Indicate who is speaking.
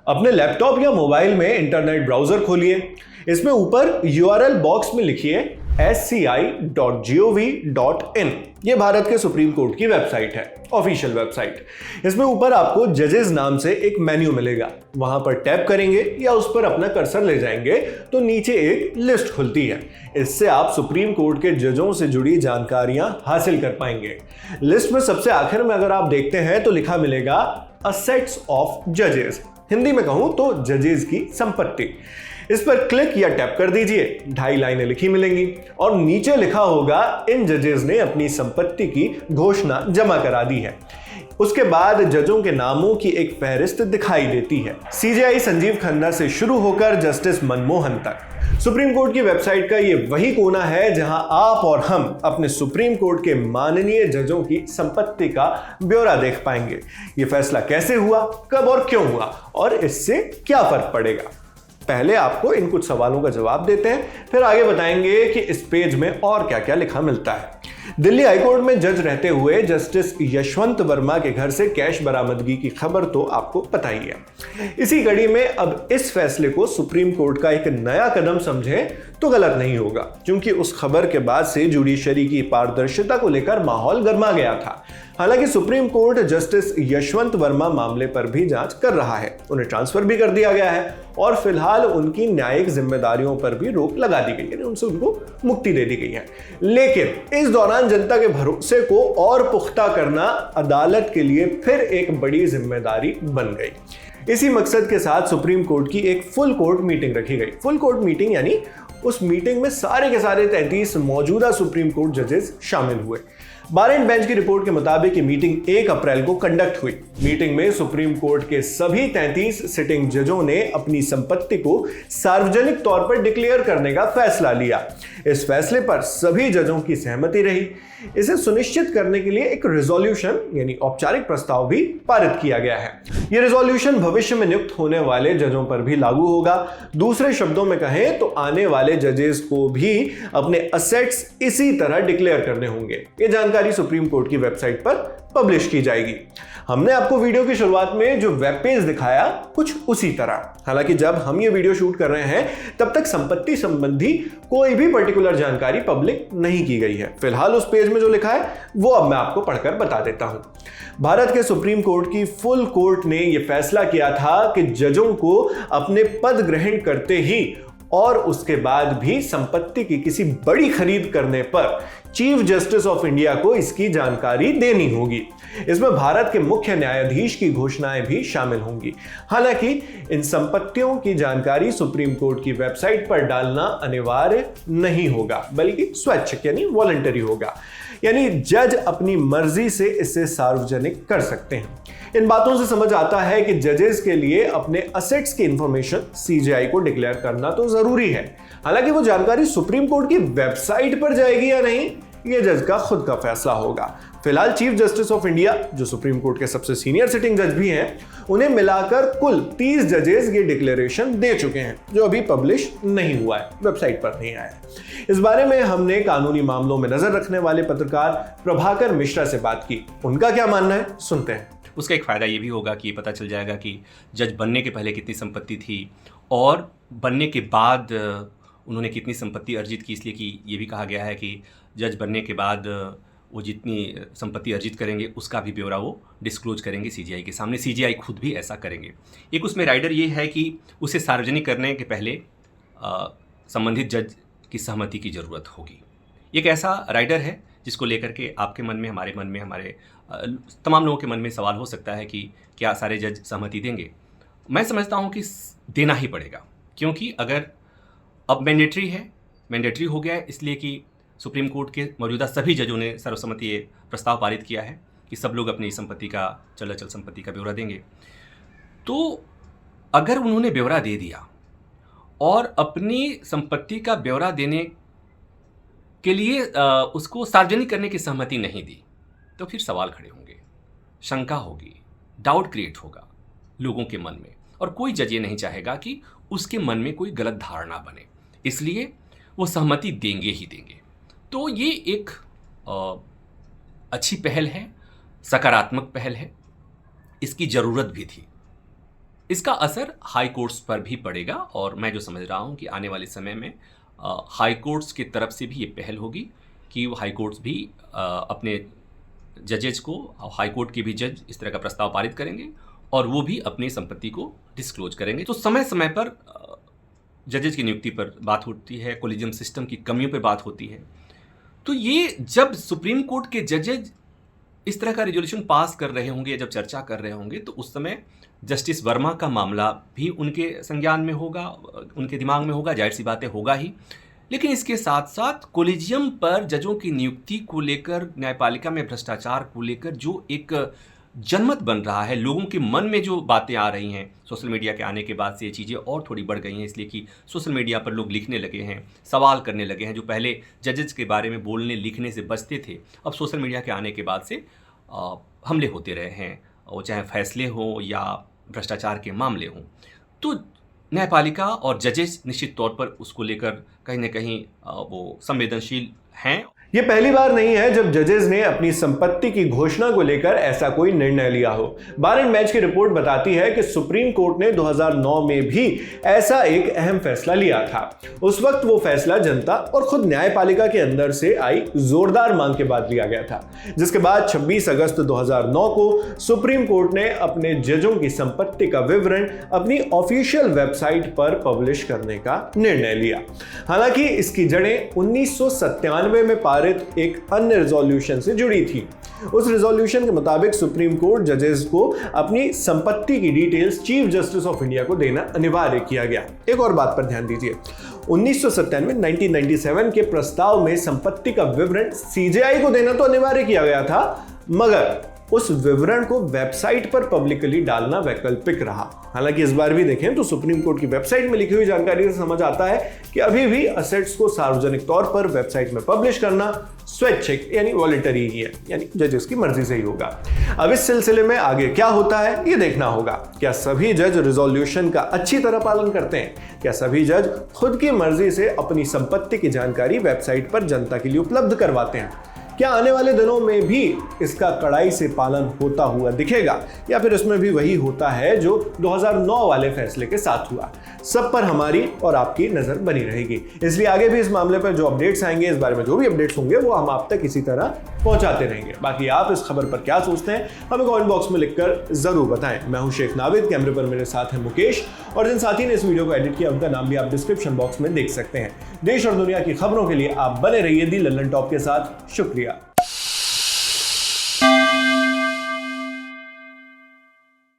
Speaker 1: अपने लैपटॉप या मोबाइल में इंटरनेट ब्राउजर खोलिए। इसमें ऊपर यूआरएल बॉक्स में लिखिए sci.gov.in। ये भारत के सुप्रीम कोर्ट की वेबसाइट है, ऑफिशियल वेबसाइट। इसमें ऊपर आपको जजेस नाम से एक मेन्यू मिलेगा। वहां पर टैप करेंगे या उस पर अपना कर्सर ले जाएंगे तो नीचे एक लिस्ट खुलती है। इससे आप सुप्रीम कोर्ट के जजों से जुड़ी जानकारियां हासिल कर पाएंगे। लिस्ट में सबसे आखिर में अगर आप देखते हैं तो लिखा मिलेगा असेट्स ऑफ जजेस। हिंदी में कहूं तो जजेस की संपत्ति। इस पर क्लिक या टैप कर दीजिए। 2.5 लाइनें लिखी मिलेंगी और नीचे लिखा होगा इन जजेस ने अपनी संपत्ति की घोषणा जमा करा दी है। उसके बाद जजों के नामों की एक फहरिस्त दिखाई देती है, सीजेआई संजीव खन्ना से शुरू होकर जस्टिस मनमोहन तक। सुप्रीम कोर्ट की वेबसाइट का ये वही कोना है जहां आप और हम अपने सुप्रीम कोर्ट के माननीय जजों की संपत्ति का ब्यौरा देख पाएंगे। ये फैसला कैसे हुआ, कब और क्यों हुआ और इससे क्या फर्क पड़ेगा। पहले आपको इन कुछ सवालों का जवाब देते हैं, फिर आगे बताएंगे कि इस पेज में और क्या क्या लिखा मिलता है। दिल्ली हाईकोर्ट में जज रहते हुए जस्टिस यशवंत वर्मा के घर से कैश बरामदगी की खबर तो आपको पता ही है। इसी कड़ी में अब इस फैसले को सुप्रीम कोर्ट का एक नया कदम समझें तो गलत नहीं होगा, क्योंकि उस खबर के बाद से जुडिशरी की पारदर्शिता को लेकर माहौल गर्मा गया था। हालांकि supreme court justice Yashwant Verma मामले पर भी जांच कर रहा है। उन्हें ट्रांसफर भी कर दिया गया है और फिलहाल उनकी न्यायिक जिम्मेदारियों पर भी रोक लगा दी गई है, उनसे उनको मुक्ति दे दी गई है। लेकिन इस दौरान जनता के भरोसे को और पुख्ता करना अदालत के लिए फिर एक बड़ी जिम्मेदारी बन गई। इसी मकसद के साथ सुप्रीम कोर्ट की एक फुल कोर्ट मीटिंग रखी गई। फुल कोर्ट मीटिंग यानी उस मीटिंग में सारे के सारे 33 मौजूदा सुप्रीम कोर्ट जजेस शामिल हुए। बारेंट बेंच की रिपोर्ट के मुताबिक ये मीटिंग 1 अप्रैल को कंडक्ट हुई। मीटिंग में सुप्रीम कोर्ट के सभी 33 सिटिंग जजों ने अपनी संपत्ति को सार्वजनिक तौर पर डिक्लेयर करने का फैसला लिया। इस फैसले पर सभी जजों की सहमति रही। इसे सुनिश्चित करने के लिए एक रिजोल्यूशन यानी औपचारिक प्रस्ताव भी पारित किया गया है। यह रिजोल्यूशन भविष्य में नियुक्त होने वाले जजों पर भी लागू होगा। दूसरे शब्दों में कहें तो आने वाले जजेस को भी अपने असेट्स इसी तरह डिक्लेयर करने होंगे। ये जानकारी सुप्रीम कोर्ट की वेबसाइट पर पब्लिश की जाएगी। हमने आपको वीडियो की शुरुआत में जो वेब पेज दिखाया कुछ उसी तरह। हालांकि जब हम ये वीडियो शूट कर रहे हैं तब तक संपत्ति संबंधी कोई भी पर्टिकुलर जानकारी पब्लिक नहीं की गई है। फिलहाल उस पेज में जो लिखा है वो अब मैं आपको पढ़कर बता देता हूं। भारत के सुप्रीम कोर्ट की फुल कोर्ट ने यह फैसला किया था कि जजों को अपने पद ग्रहण करते ही और उसके बाद भी संपत्ति की किसी बड़ी खरीद करने पर चीफ जस्टिस ऑफ इंडिया को इसकी जानकारी देनी होगी। इसमें भारत के मुख्य न्यायाधीश की घोषणाएं भी शामिल होंगी। हालांकि इन संपत्तियों की जानकारी सुप्रीम कोर्ट की वेबसाइट पर डालना अनिवार्य नहीं होगा, बल्कि स्वैच्छिक यानी वॉलंटरी होगा। यानी जज अपनी मर्जी से इसे सार्वजनिक कर सकते हैं। इन बातों से समझ आता है कि जजेस के लिए अपने असेट्स की इंफॉर्मेशन सीजेआई को डिक्लेयर करना तो जरूरी है। हालांकि वो जानकारी सुप्रीम कोर्ट की वेबसाइट पर जाएगी या नहीं, ये जज का खुद का फैसला होगा। फिलहाल चीफ जस्टिस ऑफ इंडिया, जो सुप्रीम कोर्ट के सबसे सीनियर सिटिंग जज भी हैं, उन्हें मिलाकर कुल 30 जजेस ये डिक्लेरेशन दे चुके हैं, जो अभी पब्लिश नहीं हुआ है, वेबसाइट पर नहीं आया है। इस बारे में हमने कानूनी मामलों में नजर रखने वाले पत्रकार प्रभाकर मिश्रा से बात की। उनका क्या मानना है, सुनते हैं।
Speaker 2: उसका एक फ़ायदा ये भी होगा कि पता चल जाएगा कि जज बनने के पहले कितनी संपत्ति थी और बनने के बाद उन्होंने कितनी संपत्ति अर्जित की। इसलिए कि ये भी कहा गया है कि जज बनने के बाद वो जितनी संपत्ति अर्जित करेंगे उसका भी ब्यौरा वो डिस्क्लोज करेंगे सीजीआई के सामने। सीजीआई खुद भी ऐसा करेंगे। एक उसमें राइडर ये है कि उसे सार्वजनिक करने के पहले संबंधित जज की सहमति की ज़रूरत होगी। एक ऐसा राइडर है जिसको लेकर के आपके मन में, हमारे मन में, हमारे तमाम लोगों के मन में सवाल हो सकता है कि क्या सारे जज सहमति देंगे। मैं समझता हूं कि देना ही पड़ेगा, क्योंकि अगर अब मैंडेटरी हो गया है, इसलिए कि सुप्रीम कोर्ट के मौजूदा सभी जजों ने सर्वसम्मति प्रस्ताव पारित किया है कि सब लोग अपनी संपत्ति का, चल अचल संपत्ति का ब्यौरा देंगे। तो अगर उन्होंने ब्यौरा दे दिया और अपनी संपत्ति का ब्यौरा देने के लिए उसको सार्वजनिक करने की सहमति नहीं दी, तो फिर सवाल खड़े होंगे, शंका होगी, डाउट क्रिएट होगा लोगों के मन में, और कोई जज ये नहीं चाहेगा कि उसके मन में कोई गलत धारणा बने, इसलिए वो सहमति देंगे ही देंगे। तो ये एक अच्छी पहल है, सकारात्मक पहल है, इसकी ज़रूरत भी थी। इसका असर हाई कोर्ट्स पर भी पड़ेगा और मैं जो समझ रहा हूँ कि आने वाले समय में हाई कोर्ट्स की तरफ से भी ये पहल होगी कि वो हाई कोर्ट्स भी अपने जजेज को, हाई कोर्ट के भी जज इस तरह का प्रस्ताव पारित करेंगे और वो भी अपनी संपत्ति को डिस्क्लोज करेंगे। तो समय समय पर जजेज की नियुक्ति पर बात होती है, कोलिजियम सिस्टम की कमियों पर बात होती है। तो ये जब सुप्रीम कोर्ट के जजेज इस तरह का रिजोल्यूशन पास कर रहे होंगे, जब चर्चा कर रहे होंगे, तो उस समय जस्टिस वर्मा का मामला भी उनके संज्ञान में होगा, उनके दिमाग में होगा, जाहिर सी बातें होगा ही। लेकिन इसके साथ साथ कोलिजियम पर जजों की नियुक्ति को लेकर, न्यायपालिका में भ्रष्टाचार को लेकर जो एक जनमत बन रहा है, लोगों के मन में जो बातें आ रही हैं, सोशल मीडिया के आने के बाद से ये चीज़ें और थोड़ी बढ़ गई हैं, इसलिए कि सोशल मीडिया पर लोग लिखने लगे हैं, सवाल करने लगे हैं। जो पहले जजेस के बारे में बोलने लिखने से बचते थे, अब सोशल मीडिया के आने के बाद से हमले होते रहे हैं, और चाहे फैसले हो या भ्रष्टाचार के मामले हों। तो न्यायपालिका और जजेस निश्चित तौर पर उसको लेकर कहीं ना कहीं वो संवेदनशील हैं।
Speaker 1: ये पहली बार नहीं है जब जजेस ने अपनी संपत्ति की घोषणा को लेकर ऐसा कोई निर्णय लिया हो। बार एंड मैच की रिपोर्ट बताती है कि सुप्रीम कोर्ट ने 2009 में भी ऐसा एक अहम फैसला लिया था। उस वक्त वो फैसला जनता और खुद न्यायपालिका के अंदर से आई जोरदार मांग के बाद लिया गया था, जिसके बाद 26 अगस्त 2009 को सुप्रीम कोर्ट ने अपने जजों की संपत्ति का विवरण अपनी ऑफिशियल वेबसाइट पर पब्लिश करने का निर्णय लिया। हालांकि इसकी जड़ें 1997 में एक अन्य रिजोल्यूशन से जुड़ी थी। उस रिजोल्यूशन के मुताबिक सुप्रीम कोर्ट जजेस को अपनी संपत्ति की details chief justice of India को देना अनिवार्य किया गया। एक और बात पर ध्यान दीजिए, 1997 के प्रस्ताव में संपत्ति का विवरण सीजेआई को देना तो अनिवार्य किया गया था, मगर उस विवरण को वेबसाइट पर पब्लिकली डालना वैकल्पिक रहा। हालांकि इस बार भी देखें तो सुप्रीम कोर्ट की वेबसाइट में लिखी हुई जानकारी से समझ आता है कि अभी भी असेट्स को सार्वजनिक तौर पर वेबसाइट में पब्लिश करना स्वैच्छिक यानी वॉलंटरी ही है, यानी जजेस की मर्जी से ही होगा। अब इस सिलसिले में आगे क्या होता है ये देखना होगा। क्या सभी जज रिजोल्यूशन का अच्छी तरह पालन करते हैं? क्या सभी जज खुद की मर्जी से अपनी संपत्ति की जानकारी वेबसाइट पर जनता के लिए उपलब्ध करवाते हैं? क्या आने वाले दिनों में भी इसका कड़ाई से पालन होता हुआ दिखेगा, या फिर इसमें भी वही होता है जो 2009 वाले फैसले के साथ हुआ? सब पर हमारी और आपकी नजर बनी रहेगी, इसलिए आगे भी इस मामले पर जो अपडेट्स आएंगे, इस बारे में जो भी अपडेट्स होंगे, वो हम आप तक इसी तरह पहुंचाते रहेंगे। बाकी आप इस खबर पर क्या सोचते हैं हमें कमेंट बॉक्स में लिखकर जरूर बताएं। मैं हूं शेख नाविद, कैमरे पर मेरे साथ है मुकेश, और जिन साथी ने इस वीडियो को एडिट किया उनका नाम भी आप डिस्क्रिप्शन बॉक्स में देख सकते हैं। देश और दुनिया की खबरों के लिए आप बने रहिए दी लल्लन टॉप के साथ। शुक्रिया।